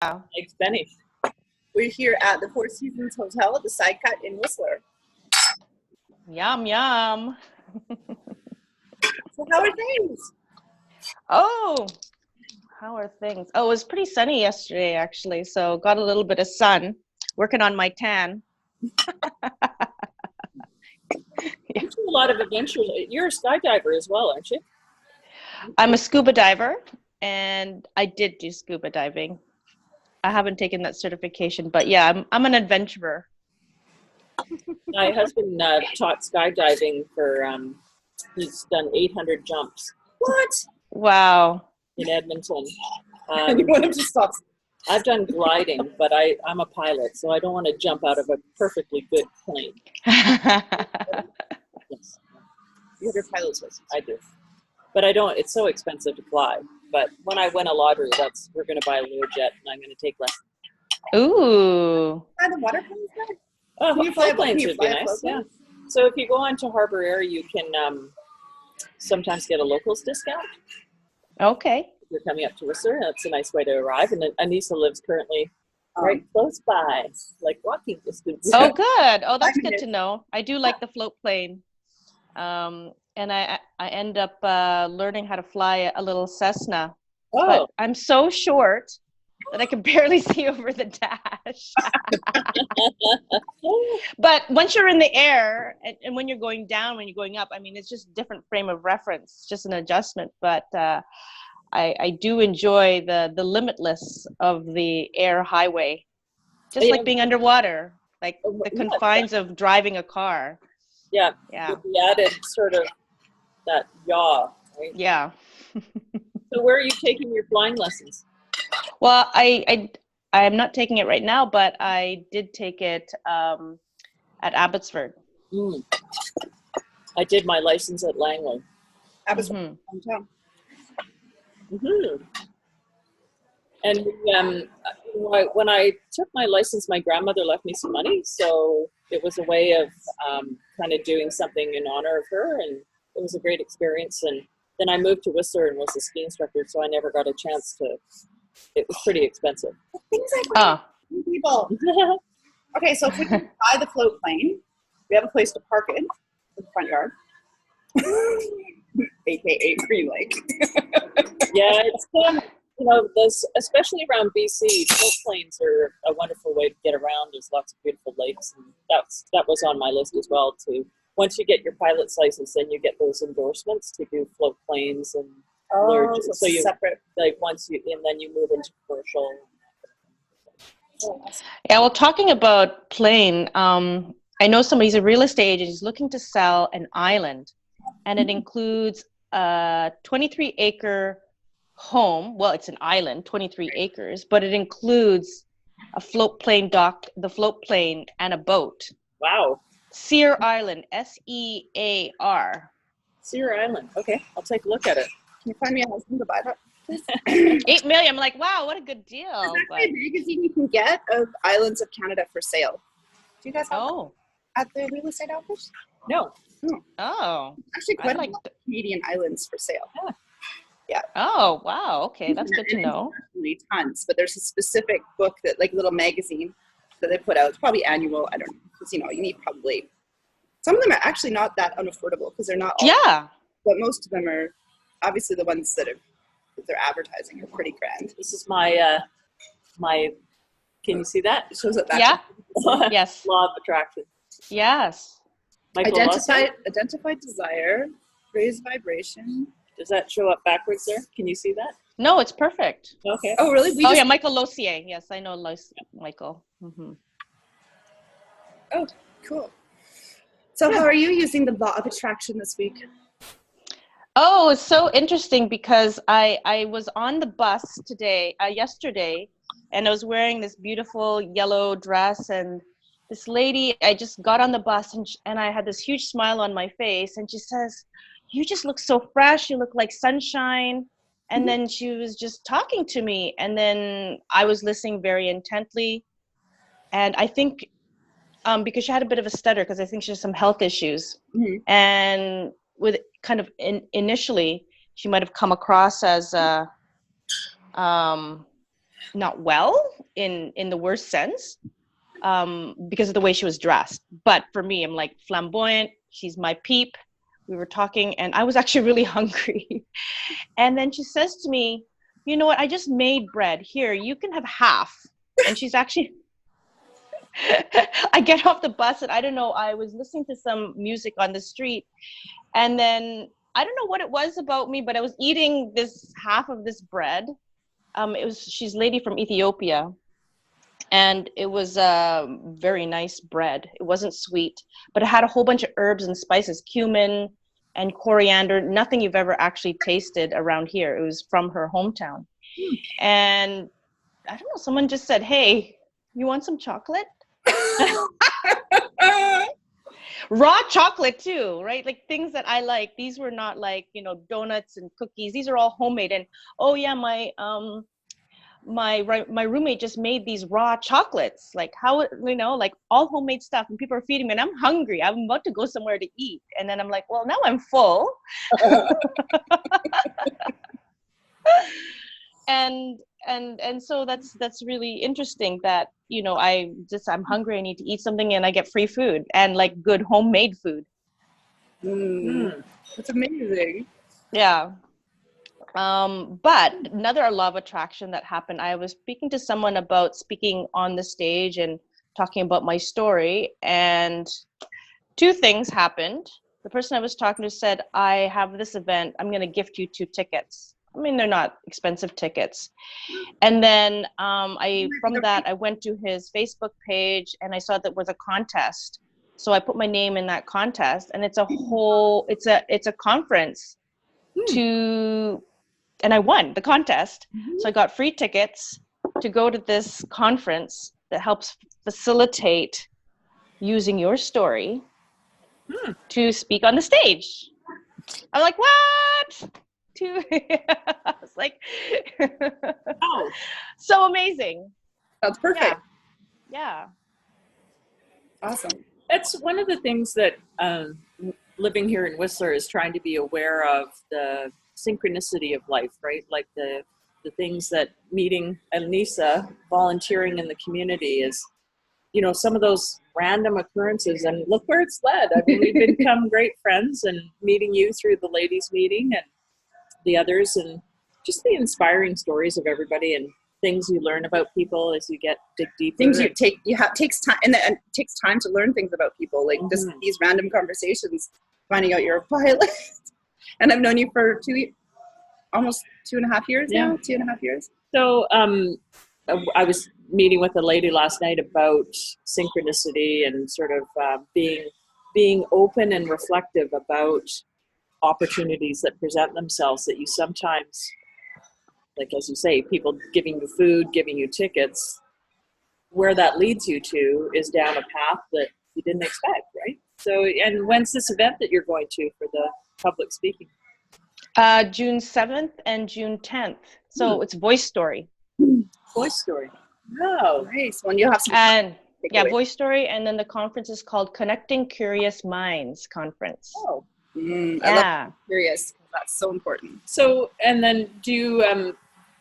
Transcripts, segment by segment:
Thanks, Benny. We're here at the Four Seasons Hotel at the Side Cut in Whistler. Yum, yum. So how are things? Oh, how are things? Oh, it was pretty sunny yesterday, actually. So got a little bit of sun, working on my tan. You do a lot of adventure. You're a skydiver as well, aren't you? I'm a scuba diver, and I did do scuba diving. I haven't taken that certification, but yeah, I'm an adventurer. My husband taught skydiving for, he's done 800 jumps. What? Wow. In Edmonton. You want him to stop? I've done gliding, but I'm a pilot, so I don't want to jump out of a perfectly good plane. Yes. You have your pilot's license. I do. But I don't, it's so expensive to fly. But when I win a lottery, we're going to buy a Learjet and I'm going to take lessons. Ooh. Fly the water planes then? Oh, Can you fly planes can you would be fly a nice. float Yeah. plane? So if you go on to Harbor Air, you can sometimes get a locals discount. Okay. If you're coming up to Whistler, that's a nice way to arrive. And then Anissa lives currently right close by, like walking distance. Oh, good. Oh, that's I'm good here. to know. I do like the float plane. And I end up learning how to fly a little Cessna. Oh, But I'm so short that I can barely see over the dash. But once you're in the air and when you're going down, when you're going up, I mean, it's just a different frame of reference. It's just an adjustment. But I do enjoy the limitless of the air highway, just like being underwater, like the confines of driving a car. yeah. Yeah. With the added sort of that yaw, right? Yeah. So where are you taking your flying lessons? Well, I'm not taking it right now, but I did take it at Abbotsford. Mm. I did my license at Langley. Abbotsford. Mhm. Mm-hmm. And when I took my license, my grandmother left me some money, so it was a way of kind of doing something in honor of her, and it was a great experience. And then I moved to Whistler and was a ski instructor, so I never got a chance to. It was pretty expensive. Things like people. Okay, so if we can buy the float plane, we have a place to park it in the front yard. AKA Free Lake. Yeah, it's those, especially around BC, float planes are a wonderful way to get around. There's lots of beautiful lakes, and that was on my list as well too. Once you get your pilot's license, then you get those endorsements to do float planes and So you separate. Like and then you move into commercial. Yeah, well, talking about plane, I know somebody's a real estate agent. He's looking to sell an island, and it includes a 23-acre home. Well, it's an island, 23 acres, but it includes a float plane dock, the float plane, and a boat. Wow. Sear Island, SEAR. Sear Island. Okay, I'll take a look at it. Can you find me a husband to buy that? $8 million. I'm like, wow, what a good deal. There's actually a magazine you can get of Islands of Canada for sale. Do you guys have that at the real estate office? No. Oh. Actually, quite a lot of Canadian islands for sale. Yeah. Oh, wow. Okay, that's good to know. Tons, but there's a specific book that, like, little magazine that they put out. It's probably annual. I don't know, because you need probably. Some of them are actually not that unaffordable because they're not all. Yeah. But most of them are, obviously, the ones that they're advertising are pretty grand. This is my can you see that? It shows that. Yeah. Yes. Law of attraction. Yes. Identified desire, raise vibration. Does that show up backwards there? Can you see that? No, it's perfect. Okay. Oh, really? Yeah, Michael Lossier. Yes, I know Michael. Mm-hmm. Oh, cool. So how are you using the law of attraction this week? Oh, it's so interesting because I was on the bus yesterday, and I was wearing this beautiful yellow dress, and this lady, I just got on the bus and I had this huge smile on my face, and she says, "You just look so fresh. You look like sunshine." And then she was just talking to me, and then I was listening very intently. And I think because she had a bit of a stutter, because I think she has some health issues. Mm-hmm. And with kind of initially, she might have come across as not well in the worst sense, because of the way she was dressed. But for me, I'm like flamboyant. She's my peep. We were talking, and I was actually really hungry. And then she says to me, "You know what? I just made bread. Here, you can have half." And she's actually. I get off the bus, and I don't know. I was listening to some music on the street, and then I don't know what it was about me, but I was eating this half of this bread. She's a lady from Ethiopia, and it was very nice bread. It wasn't sweet, but it had a whole bunch of herbs and spices, cumin and coriander, nothing you've ever actually tasted around here. It was from her hometown. And I don't know, someone just said, "Hey, you want some chocolate?" Raw chocolate too, right? Like things that I like. These were not like, donuts and cookies. These are all homemade. And oh yeah, my roommate just made these raw chocolates. Like how, like all homemade stuff, and people are feeding me, and I'm hungry. I'm about to go somewhere to eat. And then I'm like, well, now I'm full. And so that's really interesting that, I'm hungry, I need to eat something, and I get free food, and like good homemade food. That's amazing. Yeah. But another law of attraction that happened, I was speaking to someone about speaking on the stage and talking about my story, and two things happened. The person I was talking to said, "I have this event, I'm going to gift you 2 tickets." I mean, they're not expensive tickets. And then from that, I went to his Facebook page, and I saw that was a contest. So I put my name in that contest, and it's a conference and I won the contest. So I got free tickets to go to this conference that helps facilitate using your story to speak on the stage. I'm like, what? I was like, Oh, so amazing. that's perfect. Yeah. Awesome. That's one of the things that living here in Whistler is trying to be aware of, the synchronicity of life, right? Like the things that meeting Anissa, volunteering in the community is, some of those random occurrences, and look where it's led. I mean, we've become great friends, and meeting you through the ladies meeting and the others, and just the inspiring stories of everybody and things you learn about people as you dig deeper. Things takes time, and it takes time to learn things about people, like just these random conversations, finding out you're a pilot. And I've known you for almost 2.5 years now. 2.5 years. So I was meeting with a lady last night about synchronicity and sort of being open and reflective about opportunities that present themselves, that you sometimes, like as you say, people giving you food, giving you tickets, where that leads you to is down a path that you didn't expect, right? So, and when's this event that you're going to for the public speaking? June 7th and June 10th. So it's Voice Story. Voice Story. Oh, nice. Well, you'll have some. Voice Story, and then the conference is called Connecting Curious Minds Conference. Oh, I love curious. That's so important. So, and then do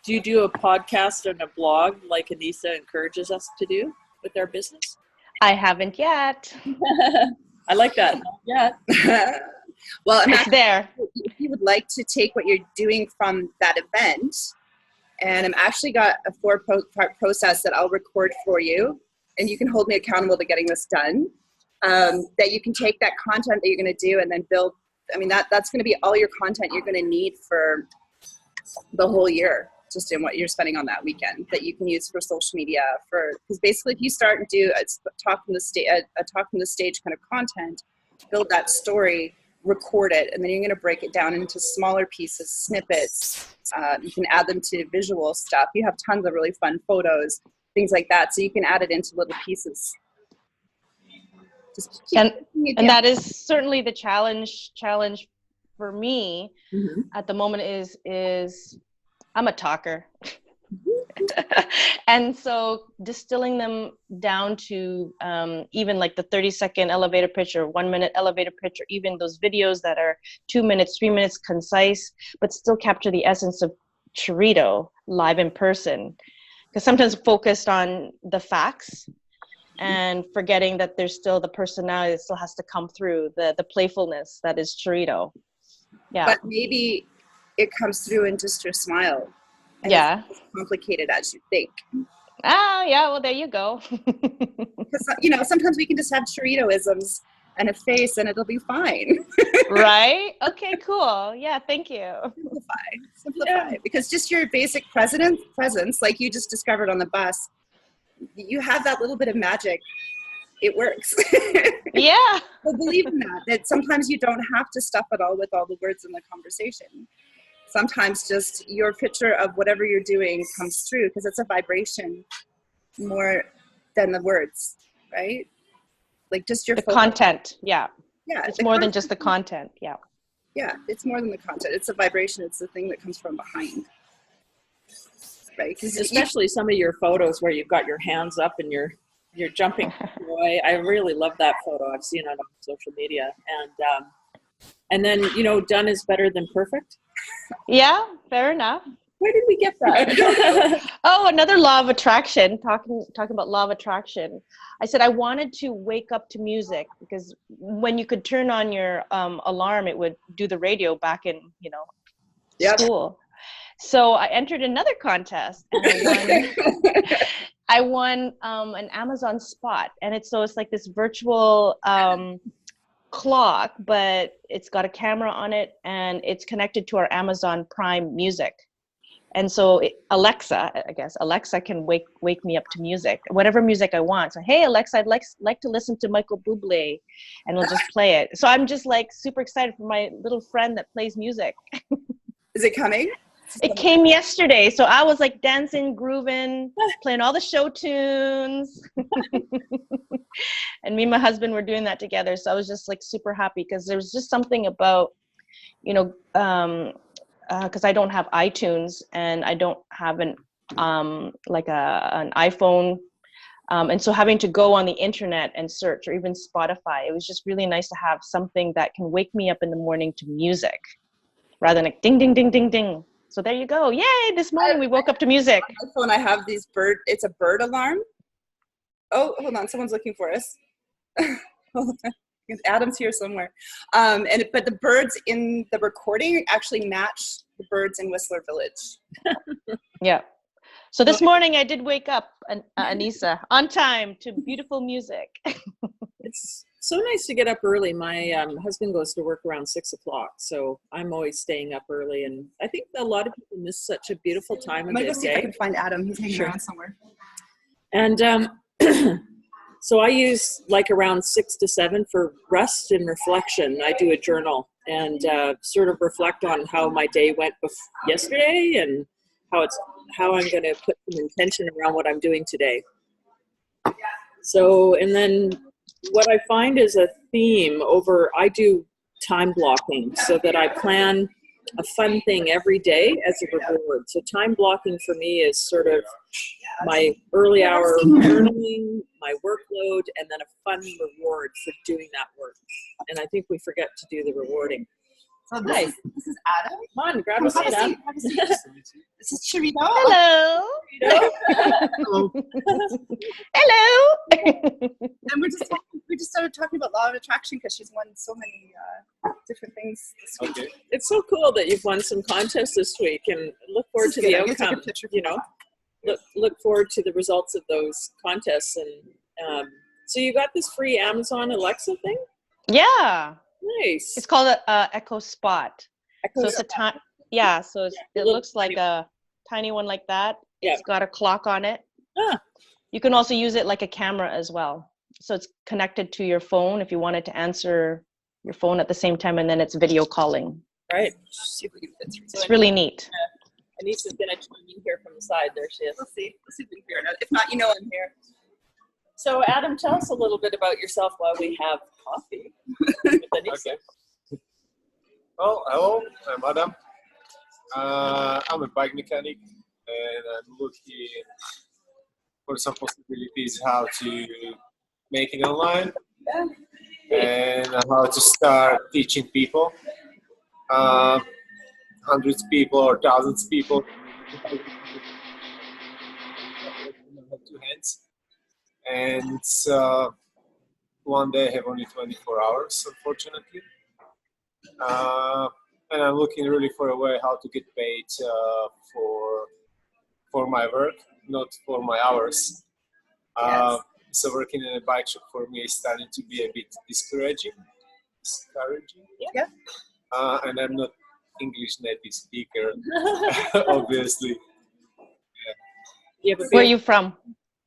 you do a podcast and a blog like Anissa encourages us to do with our business? I haven't yet. I like that. Not yet. Well, it's there. If you would like to take what you're doing from that event, and I'm actually got a 4-part process that I'll record for you, and you can hold me accountable to getting this done. That you can take that content that you're going to do and then build. I mean, that's going to be all your content you're going to need for the whole year, just in what you're spending on that weekend, that you can use for social media. Because basically, if you start and do a talk from the stage kind of content, build that story, record it, and then you're going to break it down into smaller pieces, snippets. You can add them to visual stuff. You have tons of really fun photos, things like that, so you can add it into little pieces. And that is certainly the challenge for me at the moment is I'm a talker. And so distilling them down to even like the 30-second elevator pitch or 1-minute elevator pitch, or even those videos that are 2 minutes, 3 minutes, concise, but still capture the essence of Chirito live in person. because sometimes focused on the facts and forgetting that there's still the personality that still has to come through, the playfulness that is Chirito. Yeah. But maybe it comes through in just your smile. And Yeah. it's not as complicated as you think. Ah, yeah, well, there you go. Because, sometimes we can just have Chirito-isms and a face and it'll be fine. Right? Okay, cool. Yeah, thank you. Simplify. Yeah. Because just your basic presence, like you just discovered on the bus, you have that little bit of magic. It works. Yeah. But believe in that sometimes you don't have to stuff it all with all the words in the conversation. Sometimes just your picture of whatever you're doing comes through because it's a vibration more than the words, right? Like just your content. Yeah. Yeah. It's more than just the content. Yeah. Yeah. It's more than the content. It's a vibration. It's the thing that comes from behind. Right. Especially some of your photos where you've got your hands up and you're jumping away. I really love that photo. I've seen it on social media. And then, done is better than perfect. Yeah, fair enough. Where did we get that? Oh, another law of attraction, talking about law of attraction. I said I wanted to wake up to music because when you could turn on your alarm, it would do the radio back in, school. So I entered another contest and I won an Amazon Spot. And it's like this virtual clock, but it's got a camera on it and it's connected to our Amazon Prime Music. And so Alexa can wake me up to music, whatever music I want. So, hey, Alexa, I'd like to listen to Michael Bublé, and we'll just play it. So I'm just like super excited for my little friend that plays music. Is it coming? It came yesterday. So I was like dancing, grooving, playing all the show tunes. And me and my husband were doing that together. So I was just like super happy because there was just something about, because I don't have iTunes and I don't have an iPhone. And so having to go on the internet and search, or even Spotify, it was just really nice to have something that can wake me up in the morning to music rather than like ding, ding, ding, ding, ding. So there you go. Yay, this morning we woke up to music. On my phone, I have it's a bird alarm. Oh, hold on. Someone's looking for us. Hold on. Adam's here somewhere. But the birds in the recording actually match the birds in Whistler Village. Yeah. So this morning I did wake up, Anissa, on time to beautiful music. It's so nice to get up early. My husband goes to work around 6 o'clock, so I'm always staying up early. And I think a lot of people miss such a beautiful time of the day. I'm going to see if I can find Adam. He's hanging around somewhere. And so I use like around 6 to 7 for rest and reflection. I do a journal and sort of reflect on how my day went yesterday and how I'm going to put some intention around what I'm doing today. So, and then what I find is a theme I do time blocking so that I plan a fun thing every day as a reward. So time blocking for me is sort of my early hour journaling, my workload, and then a fun reward for doing that work. And I think we forget to do the rewarding. So this is Adam. Come on, grab a seat, Adam. This is Chirito. Hello. Hello. Hello. And we just started talking about law of attraction because she's won so many different things this week. Okay. It's so cool that you've won some contests this week, and look forward to the outcome. Look forward to the results of those contests. And so you got this free Amazon Alexa thing? Yeah. Nice. It's called a Echo Spot. So it's so it looks like a tiny one like that. Yeah. It's got a clock on it. Ah. You can also use it like a camera as well. So it's connected to your phone if you wanted to answer your phone at the same time, and then it's video calling. Right. It's really neat. Anissa's going to chime in here from the side. There she is. Let's see if we can hear it. If not, I'm here. So, Adam, tell us a little bit about yourself while we have coffee. Okay. Well, hello, I'm Adam. I'm a bike mechanic, and I'm looking for some possibilities how to make it online and how to start teaching people, hundreds of people or thousands of people. hands. And one day I have only 24 hours, unfortunately. And I'm looking really for a way how to get paid for my work, not for my hours. Yes. So working in a bike shop for me is starting to be a bit discouraging. Yeah. And I'm not English native speaker, obviously. Yeah, but Where are you from?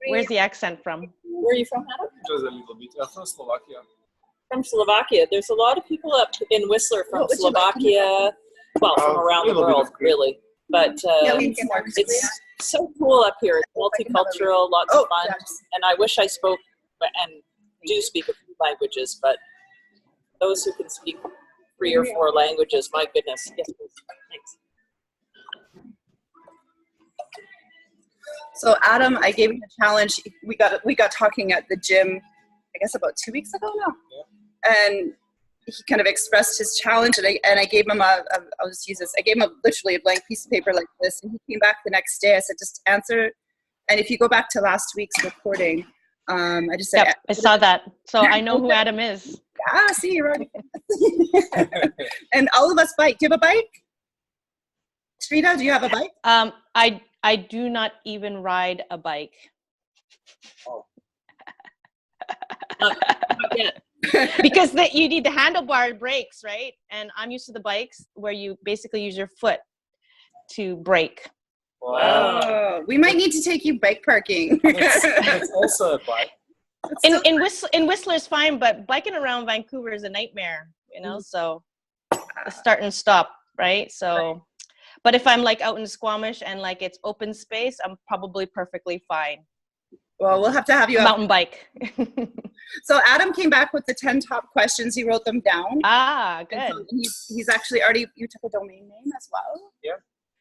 Where's the accent from? where are you from, Adam? Just a little bit. I'm from Slovakia. From Slovakia. There's a lot of people up in Whistler from What would you like? Slovakia, well, from around the little bit world, of Greek. really. But Yeah, we can more quickly. it's so cool up here. It's multicultural, lots of fun. yes. And I wish I spoke and do speak a few languages, but those who can speak 3 or 4 languages, my goodness. Yes, please. Thanks. So Adam, I gave you a challenge. We got talking at the gym, I guess about 2 weeks ago now. Yeah. And he kind of expressed his challenge, and I gave him I'll just use this. I gave him literally a blank piece of paper like this, and he came back the next day. I said, just answer. And if you go back to last week's recording, I just said, Yep, I saw that. So I know who Adam is. see, you're right. And all of us bike. Do you have a bike? Trina, do you have a bike? I do not even ride a bike. Yeah. Because you need the handlebar brakes, right? And I'm used to the bikes where you basically use your foot to brake. Wow. Oh, we might need to take you bike parking. That's also a bike. In Whistler's fine, but biking around Vancouver is a nightmare, so the start and stop, right? So, but if I'm like out in Squamish and like it's open space, I'm probably perfectly fine. Well, we'll have to have you Mountain bike. So Adam came back with the 10 top questions. He wrote them down. Ah, And good. so he's actually already, you took a domain name as well. Yeah.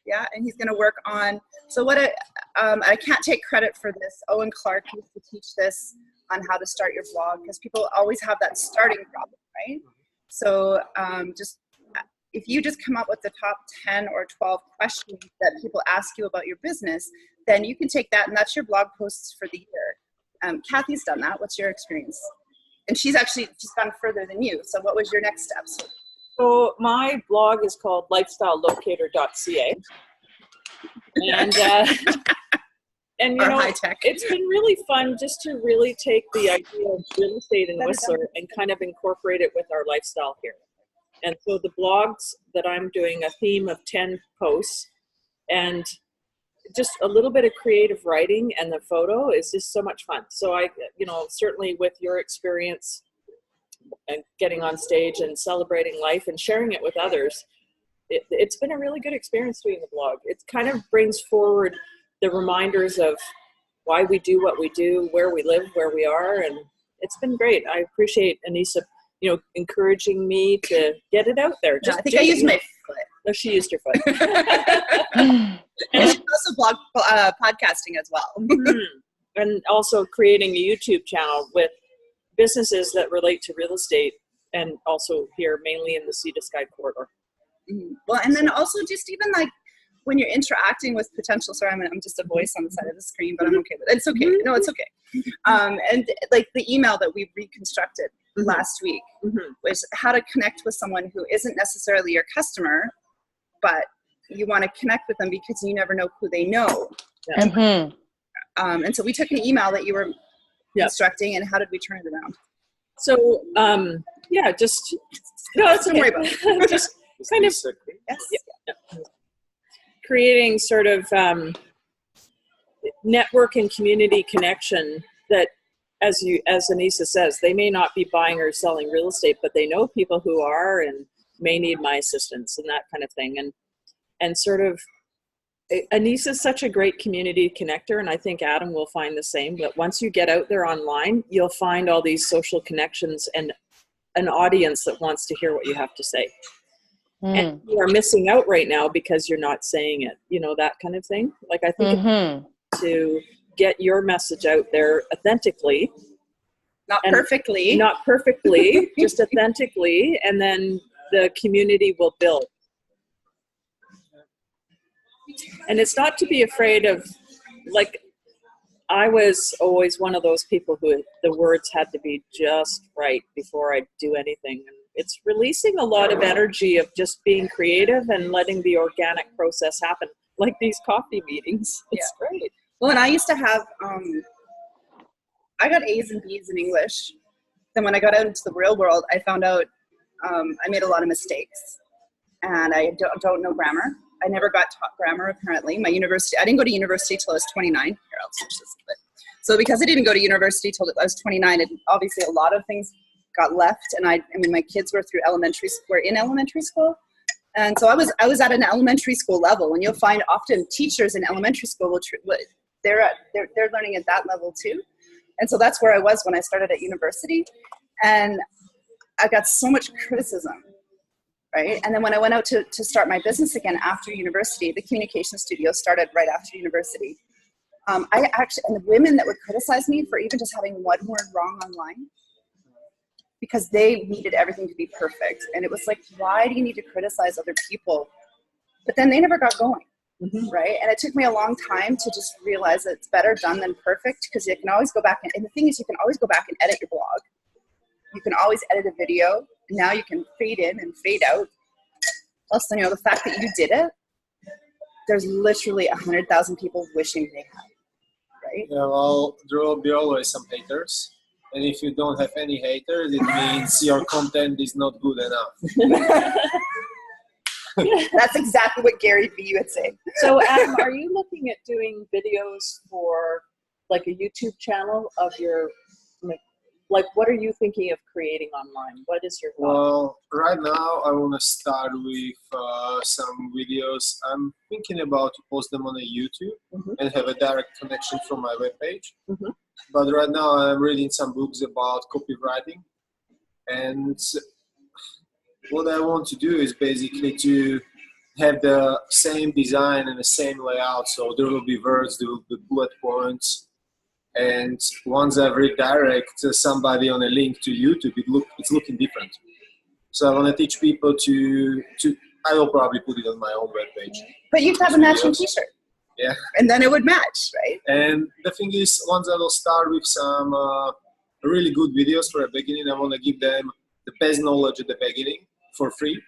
Yeah, and he's going to work on, so what I can't take credit for this. Owen Clark used to teach this on how to start your blog, because people always have that starting problem, right? So just if you just come up with the top 10 or 12 questions that people ask you about your business, then you can take that, and that's your blog posts for the year. Kathy's done that. What's your experience? And she's gone further than you. So what was your next steps? So my blog is called lifestylelocator.ca. And and Or high tech. it's been really fun just to really take the idea of real estate in Whistler and kind of incorporate it with our lifestyle here. And so the blogs that I'm doing, a theme of 10 posts, and just a little bit of creative writing, and the photo is just so much fun. So I, certainly with your experience and getting on stage and celebrating life and sharing it with others, it's been a really good experience doing the blog. It kind of brings forward the reminders of why we do what we do, where we live, where we are, and it's been great. I appreciate Anissa, encouraging me to get it out there. I think I used my foot. No, she used her foot. And she's also blog podcasting as well. And also creating a YouTube channel with businesses that relate to real estate, and also here mainly in the Sea to Sky corridor. Well, and then also just even like when you're interacting with potential, I'm just a voice on the side of the screen, but I'm okay with it. It's okay. No, it's okay. And like the email that we reconstructed last week was how to connect with someone who isn't necessarily your customer, but you want to connect with them because you never know who they know. Mm-hmm. And so we took an email that you were constructing, and how did we turn it around? So, don't worry about it. Just kind of creating sort of network and community connection that, as Anissa says, they may not be buying or selling real estate, but they know people who are and may need my assistance and that kind of thing. And sort of, Anissa's such a great community connector, and I think Adam will find the same, that once you get out there online, you'll find all these social connections and an audience that wants to hear what you have to say. And you are missing out right now because you're not saying it, that kind of thing. Like, I think to get your message out there authentically. Not perfectly, just authentically, and then the community will build. And it's not to be afraid of, like, I was always one of those people who the words had to be just right before I do anything. And it's releasing a lot of energy of just being creative and letting the organic process happen, like these coffee meetings. It's great. Well, and I used to have, I got A's and B's in English. Then when I got out into the real world, I found out I made a lot of mistakes. And I don't know grammar. I never got taught grammar, apparently. My university, I didn't go to university till I was 29. Here, I'll switch this a bit. So because I didn't go to university till I was 29, and obviously a lot of things got left. And I mean, my kids were in elementary school. And so I was at an elementary school level, and you'll find often teachers in elementary school they're learning at that level too. And so that's where I was when I started at university. And I got so much criticism. Right. And then when I went out to start my business again after university, the communication studio started right after university. And the women that would criticize me for even just having one word wrong online, because they needed everything to be perfect. And it was like, why do you need to criticize other people? But then they never got going. Mm-hmm. Right. And it took me a long time to just realize that it's better done than perfect, because you can always go back. And the thing is, you can always go back and edit your blog. You can always edit a video. Now you can fade in and fade out. Plus, the fact that you did it, there's literally 100,000 people wishing they had, right? Yeah, well, there will be always some haters. And if you don't have any haters, it means your content is not good enough. That's exactly what Gary Vee would say. So, Adam, are you looking at doing videos for like a YouTube channel of your, like, what are you thinking of creating online? What is your thought? Well, right now I want to start with some videos. I'm thinking about to post them on a YouTube mm-hmm. and have a direct connection from my webpage. Mm-hmm. But right now I'm reading some books about copywriting. And what I want to do is basically to have the same design and the same layout. So there will be words, there will be bullet points. And once I redirect somebody on a link to YouTube, it's looking different. So I want to teach people to I will probably put it on my own webpage. But you'd have a matching t-shirt. Yeah. And then it would match, right? And the thing is, once I will start with some really good videos for a beginning, I want to give them the best knowledge at the beginning for free.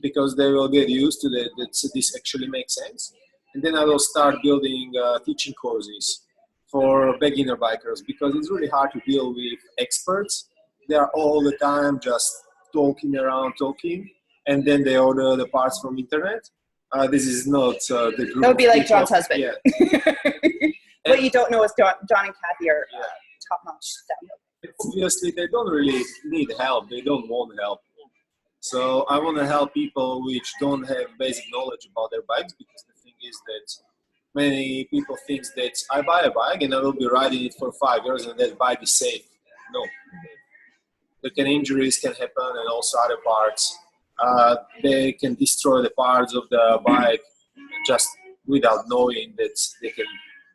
Because they will get used to that this actually makes sense. And then I will start building teaching courses for beginner bikers, because it's really hard to deal with experts. They are all the time just talking, and then they order the parts from internet. This is not the group. That would be like John's husband. Yeah. What you don't know is John and Kathy are top-notch. Obviously, they don't really need help. They don't want help. So I want to help people which don't have basic knowledge about their bikes, because the thing is that many people think that I buy a bike and I will be riding it for 5 years and that bike is safe. No. Injuries can happen, and also other parts. They can destroy the parts of the bike just without knowing that they can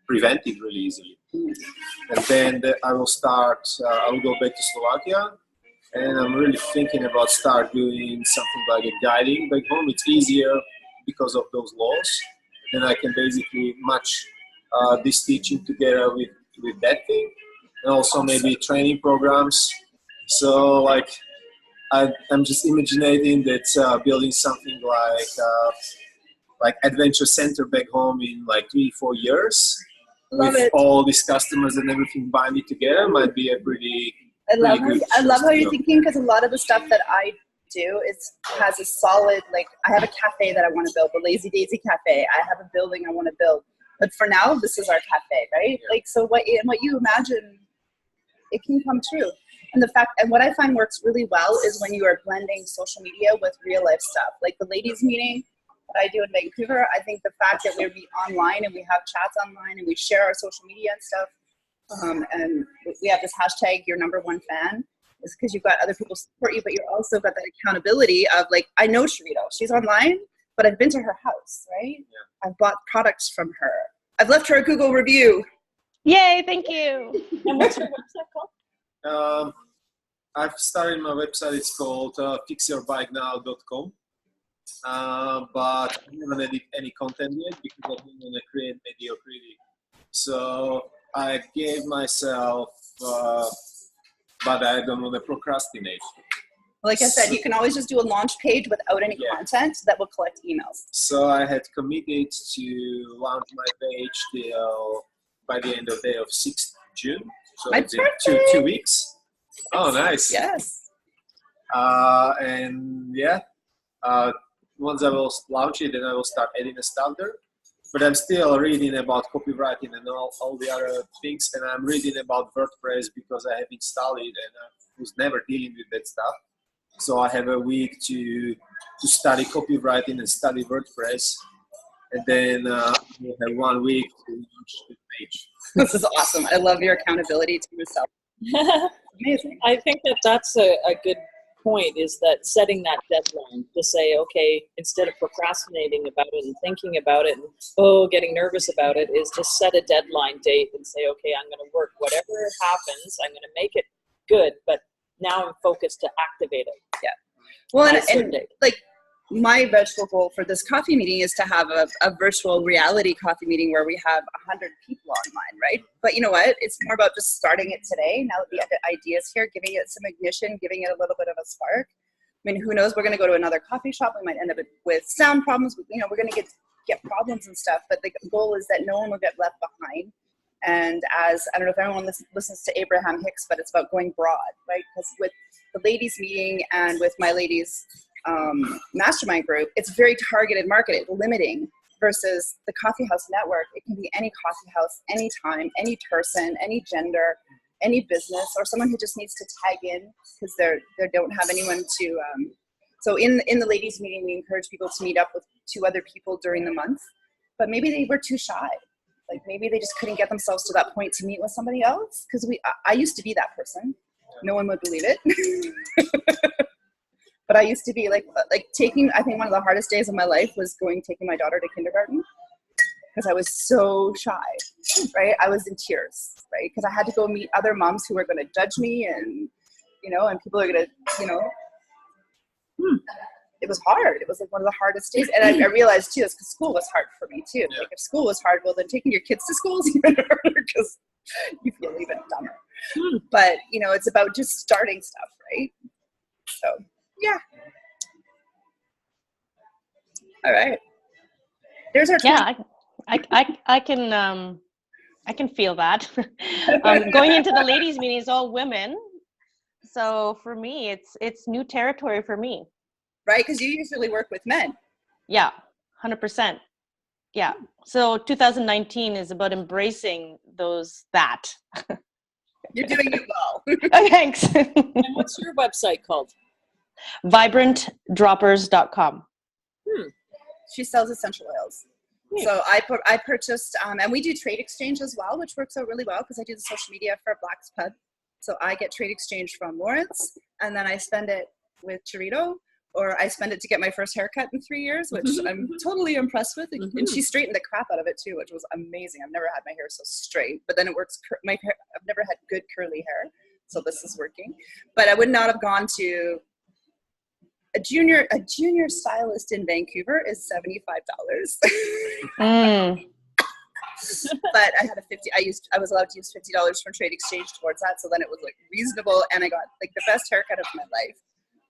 prevent it really easily. And then I will go back to Slovakia. And I'm really thinking about start doing something like a guiding back home. It's easier because of those laws. Then I can basically match this teaching together with that thing, and also maybe training programs. So like I'm just imagining that building something like adventure center back home in like 3-4 years. Love with it. All these customers and everything binding together might be a pretty. I love how you're thinking, because a lot of the stuff that I do has a solid, like, I have a cafe that I want to build, the Lazy Daisy Cafe. I have a building I want to build. But for now, this is our cafe, right? Yeah. Like, so what you imagine, it can come true. And what I find works really well is when you are blending social media with real life stuff. Like the ladies meeting that I do in Vancouver, I think the fact that we meet online and we have chats online and we share our social media and stuff, and we have this hashtag, your number one fan, is because you've got other people support you, but you've also got that accountability of like, I know Sharito, she's online, but I've been to her house, right? Yeah. I've bought products from her. I've left her a Google review. Yay, thank you. And what's your website called? I've started my website. It's called fixyourbikenow.com. But I haven't edited any content yet because I don't want to create mediocrity So I gave myself, but I don't want to procrastinate. Like I said, you can always just do a launch page without any content that will collect emails. So I had committed to launch my page till by the end of the day of 6th June. So My it's in birthday! 2 weeks. Oh, nice. Yes. And yeah, once I will launch it, then I will start adding the stuff there. But I'm still reading about copywriting and all the other things. And I'm reading about WordPress because I have installed it and I was never dealing with that stuff. So I have a week to study copywriting and study WordPress. And then we'll have 1 week to launch the page. This is awesome. I love your accountability to yourself. Amazing. I think that's a good point, is that setting that deadline to say, okay, instead of procrastinating about it and thinking about it and getting nervous about it, is just set a deadline date and say, okay, I'm going to work whatever happens, I'm going to make it good, but now I'm focused to activate it. Yeah. Well, By a certain and date. like my virtual goal for this coffee meeting is to have a virtual reality coffee meeting where we have 100 people online, right? But you know what? It's more about just starting it today. Now that the idea is here, giving it some ignition, giving it a little bit of a spark. I mean, who knows? We're going to go to another coffee shop. We might end up with sound problems. You know, we're going to get problems and stuff. But the goal is that no one will get left behind. And as, I don't know if anyone listens to Abraham Hicks, but it's about going broad, right? Because with the ladies meeting and with my ladies mastermind group, it's very targeted marketing, limiting, versus the coffee house network. It can be any coffee house, anytime, any person, any gender, any business, or someone who just needs to tag in because they don't have anyone to. So in the ladies meeting, we encourage people to meet up with 2 other people during the month, but maybe they were too shy. Like maybe they just couldn't get themselves to that point to meet with somebody else. Because I used to be that person. No one would believe it. But I used to be like taking, I think one of the hardest days of my life was taking my daughter to kindergarten because I was so shy, right? I was in tears, right? Because I had to go meet other moms who were going to judge me and, you know, and people are going to, you know, it was hard. It was like one of the hardest days. And I realized too, it's because school was hard for me too. Yeah. Like if school was hard, well then taking your kids to school is even harder because you feel even dumber. But, you know, it's about just starting stuff, right? So, yeah. All right. There's our Yeah, I can feel that. Going into the ladies' meeting is all women, so for me, it's new territory for me. right, because you usually work with men. Yeah, 100%. Yeah. So 2019 is about embracing that. You're doing it well. Thanks. And what's your website called? Vibrantdroppers.com. She sells essential oils. So I purchased, and we do trade exchange as well, which works out really well because I do the social media for Black's Pub. So I get trade exchange from Lawrence, and then I spend it with Chirito, or I spend it to get my first haircut in 3 years, which I'm totally impressed with. And she straightened the crap out of it too, which was amazing. I've never had my hair so straight, but then it works. I've never had good curly hair, so this is working. But I would not have gone to a junior stylist in Vancouver is $75. But I had I was allowed to use $50 from trade exchange towards that. So then it was like reasonable, and I got like the best haircut of my life,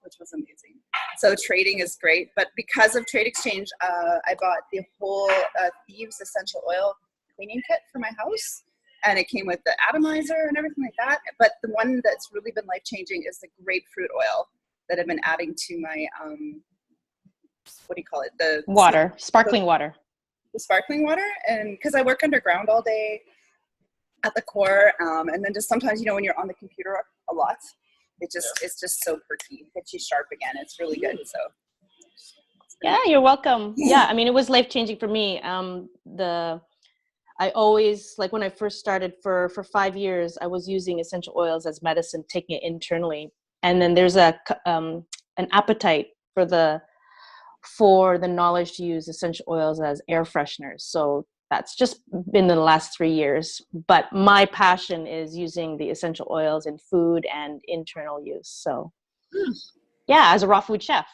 which was amazing. So trading is great, but because of trade exchange, I bought the whole Thieves essential oil cleaning kit for my house, and it came with the atomizer and everything like that. But the one that's really been life changing is the grapefruit oil that I've been adding to my what do you call it? The Water, sparkling water. The sparkling water, and because I work underground all day at the core, and then just sometimes, you know, when you're on the computer a lot, it's just so perky, gets you sharp again. It's really good. So Yeah, you're welcome. Yeah, I mean, it was life-changing for me. I always, like when I first started for 5 years, I was using essential oils as medicine, taking it internally. And then there's an appetite for the knowledge to use essential oils as air fresheners. So that's just been the last 3 years. But my passion is using the essential oils in food and internal use. So yeah, as a raw food chef.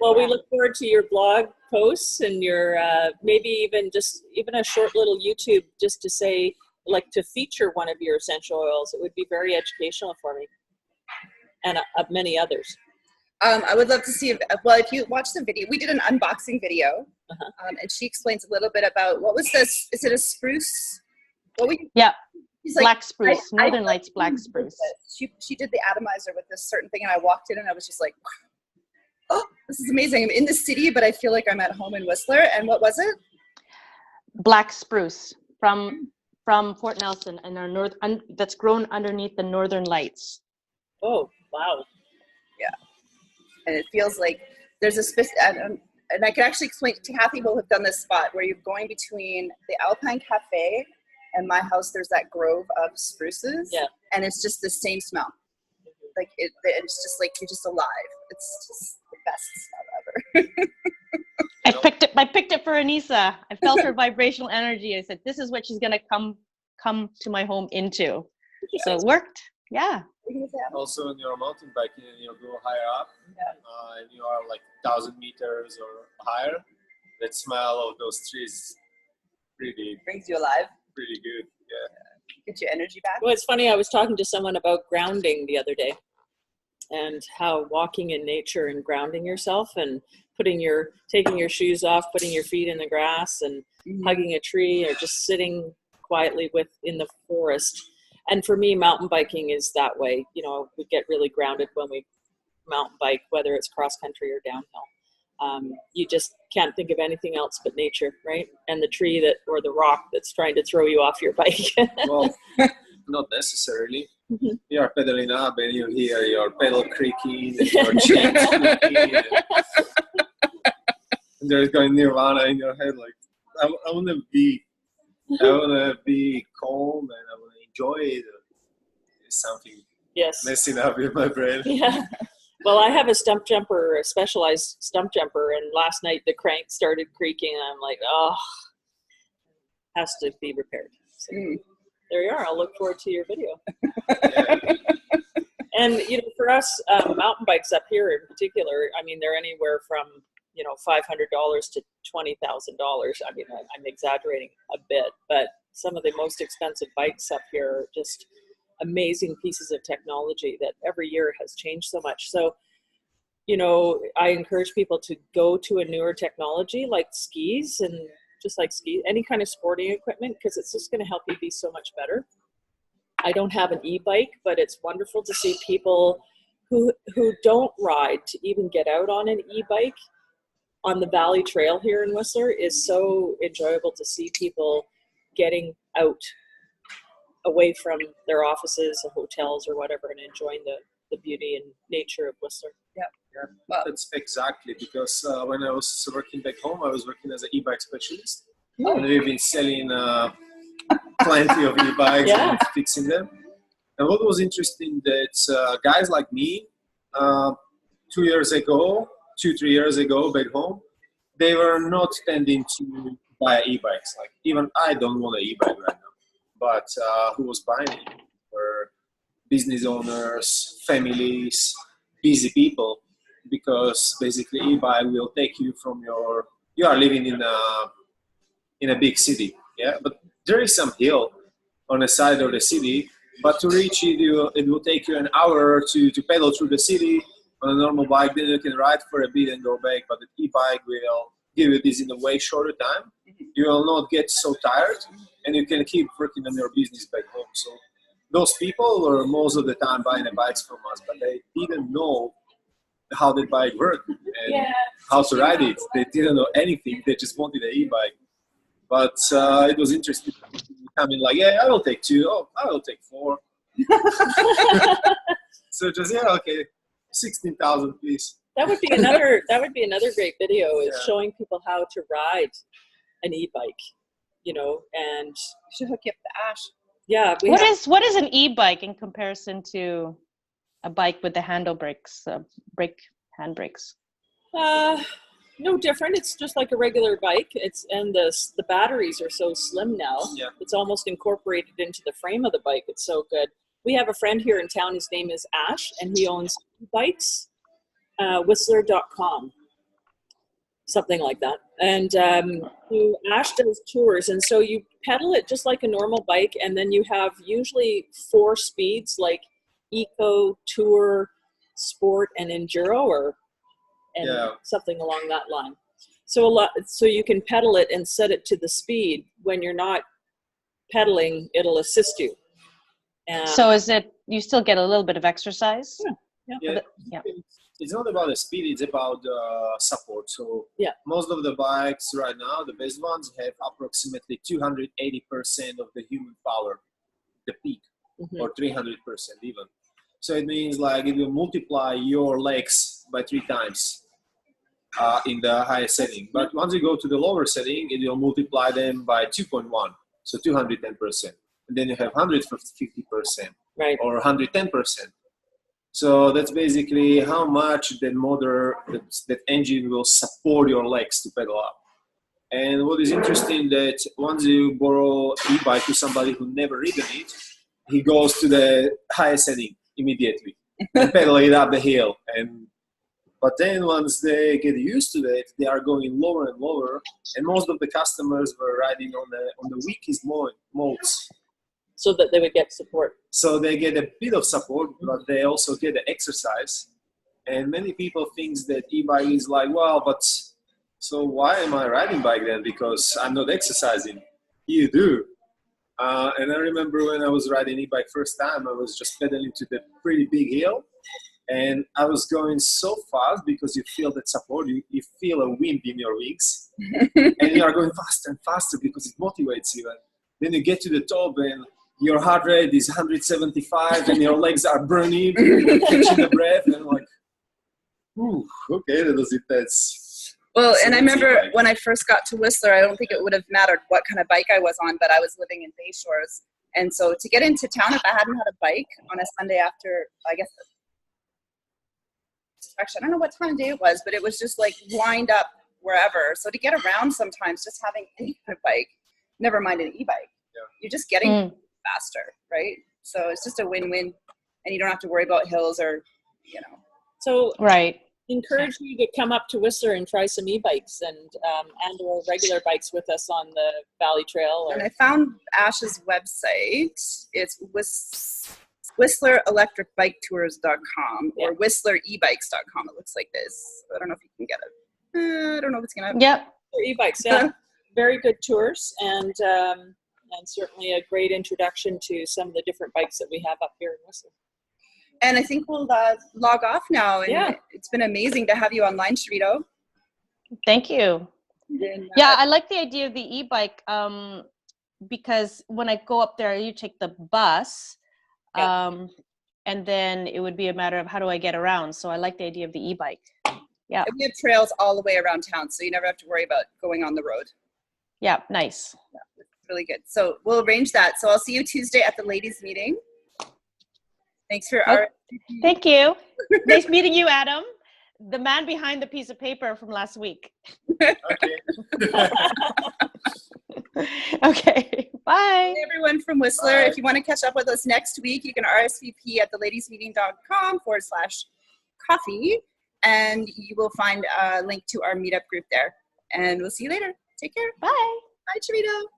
Well, we look forward to your blog posts and your maybe even a short little YouTube just to say, like, to feature one of your essential oils, it would be very educational for me and many others. I would love to see if you watch the video, we did an unboxing video, and she explains a little bit about what was this. Is it a spruce? Yeah, she's black spruce, Northern Lights black spruce. She did the atomizer with this certain thing, and I walked in and I was just like, oh, this is amazing. I'm in the city, but I feel like I'm at home in Whistler. And what was it? Black spruce from Fort Nelson and our that's grown underneath the Northern Lights. Oh, wow. Yeah. And it feels like there's a and I can actually explain, Kathy will have done this spot where you're going between the Alpine Cafe and my house. There's that grove of spruces, and it's just the same smell. Like it's just like you're just alive. It's just the best smell ever. I picked it for Anissa. I felt her vibrational energy. I said, "This is what she's gonna come to my home into." So it worked. Yeah. Also, when you're mountain biking and you go higher up, and you are like 1,000 meters or higher, that smell of those trees really brings you alive. Pretty good, yeah. Get your energy back. Well, it's funny. I was talking to someone about grounding the other day, and how walking in nature and grounding yourself and taking your shoes off, putting your feet in the grass, and hugging a tree, or just sitting quietly in the forest. And for me, mountain biking is that way. You know, we get really grounded when we mountain bike, whether it's cross country or downhill. You just can't think of anything else but nature, right? And the tree or the rock that's trying to throw you off your bike. Well, not necessarily. You are pedaling up and you hear your pedal creaking and your chain squeaking. And there's going Nirvana in your head. Like, I want to be calm, and I want to enjoy it. It's something messing up in my brain. Yeah. Well, I have a specialized stump jumper, and last night the crank started creaking, and I'm like, oh, has to be repaired. So there you are. I'll look forward to your video. And, you know, for us, mountain bikes up here in particular, I mean, they're anywhere from, you know, $500 to $20,000. I mean, I'm exaggerating a bit, but some of the most expensive bikes up here are just amazing pieces of technology that every year has changed so much. So, you know, I encourage people to go to a newer technology like skis, and just like any kind of sporting equipment, because it's just going to help you be so much better. I don't have an e-bike, but it's wonderful to see people who don't ride to even get out on an e-bike on the Valley Trail here in Whistler. Is so enjoyable to see people getting out away from their offices or hotels or whatever, and enjoying the beauty and nature of Whistler. Yeah. Well, that's exactly, because when I was working back home, I was working as an e-bike specialist. And we've been selling plenty of e-bikes and fixing them. And what was interesting, that guys like me, 2 years ago, 2-3 years ago back home, they were not tending to buy e-bikes. Like, even I don't want an e-bike right now. But who was buying it were business owners, families, busy people, because basically e-bike will take you from you are living in a big city, but there is some hill on the side of the city, but to reach it, it will take you an hour to pedal through the city on a normal bike. Then you can ride for a bit and go back, but the e-bike will give you this in a way shorter time. You will not get so tired, and you can keep working on your business back home. So those people were most of the time buying the bikes from us, but they didn't know how the bike worked and how to ride it. They didn't know anything. They just wanted an e-bike. But it was interesting. Coming like, I will take 2. Oh, I will take 4. So just 16,000, please. That would be another great video, is showing people how to ride an e-bike, you know, and we should hook you up to Ash. Yeah. What is an e-bike in comparison to a bike with the handlebrakes, handbrakes? No different. It's just like a regular bike. And the batteries are so slim now. Yeah. It's almost incorporated into the frame of the bike. It's so good. We have a friend here in town. His name is Ash, and he owns e-bikes, Whistler.com. something like that. And Ash does tours, and so you pedal it just like a normal bike, and then you have usually 4 speeds, like eco, tour, sport, and enduro, and something along that line. So you can pedal it and set it to the speed. When you're not pedaling, it'll assist you. So is it, you still get a little bit of exercise? Yeah. It's not about the speed, it's about support. So most of the bikes right now, the best ones, have approximately 280% of the human power, the peak, or 300% even. So it means like if you multiply your legs by 3 times in the highest setting. But once you go to the lower setting, it will multiply them by 2.1, so 210%. And then you have 150%, right, or 110%. So that's basically how much that motor, that engine will support your legs to pedal up. And what is interesting that once you borrow e-bike to somebody who never ridden it, he goes to the highest setting immediately and pedal it up the hill. But then once they get used to it, they are going lower and lower. And most of the customers were riding on the weakest modes. So that they would get support. So they get a bit of support, but they also get the exercise. And many people think that e-bike is like, well, but so why am I riding bike then? Because I'm not exercising. You do. And I remember when I was riding e-bike first time, I was just pedaling to the pretty big hill. And I was going so fast because you feel that support, you feel a wind in your wings. And you are going faster and faster because it motivates you. And then you get to the top and your heart rate is 175 and your legs are burning, you're catching the breath, and I'm like, ooh, okay, that was intense. Well, and I remember when I first got to Whistler, I don't think it would have mattered what kind of bike I was on, but I was living in Bayshores. And so to get into town, if I hadn't had a bike on a Sunday after, I guess, actually, I don't know what time of day it was, but it was just like wind up wherever. So to get around sometimes, just having any kind of bike, never mind an e-bike, you're just getting faster, right? So it's just a win-win, and you don't have to worry about hills or, So right. Encourage you to come up to Whistler and try some e-bikes and or regular bikes with us on the Valley Trail. And I found Ash's website. It's WhistlerElectricBikeTours.com or WhistlerEbikes.com. It looks like this. I don't know if you can get it. I don't know if it's gonna. Yep. E-bikes, very good tours, and certainly a great introduction to some of the different bikes that we have up here in Whistler. And I think we'll log off now. And it's been amazing to have you online, Sharito. Thank you. And, I like the idea of the e-bike because when I go up there, you take the bus, and then it would be a matter of how do I get around. So I like the idea of the e-bike. Yeah. And we have trails all the way around town, so you never have to worry about going on the road. Yeah, nice. Yeah, it's really good. So we'll arrange that. So I'll see you Tuesday at the ladies' meeting. Thanks for our. Thank you. Nice meeting you, Adam, the man behind the piece of paper from last week. Okay. Okay. Bye. Hey, everyone from Whistler. Bye. If you want to catch up with us next week, you can RSVP at theladiesmeeting.com/coffee, and you will find a link to our meetup group there. And we'll see you later. Take care. Bye. Bye, Charito.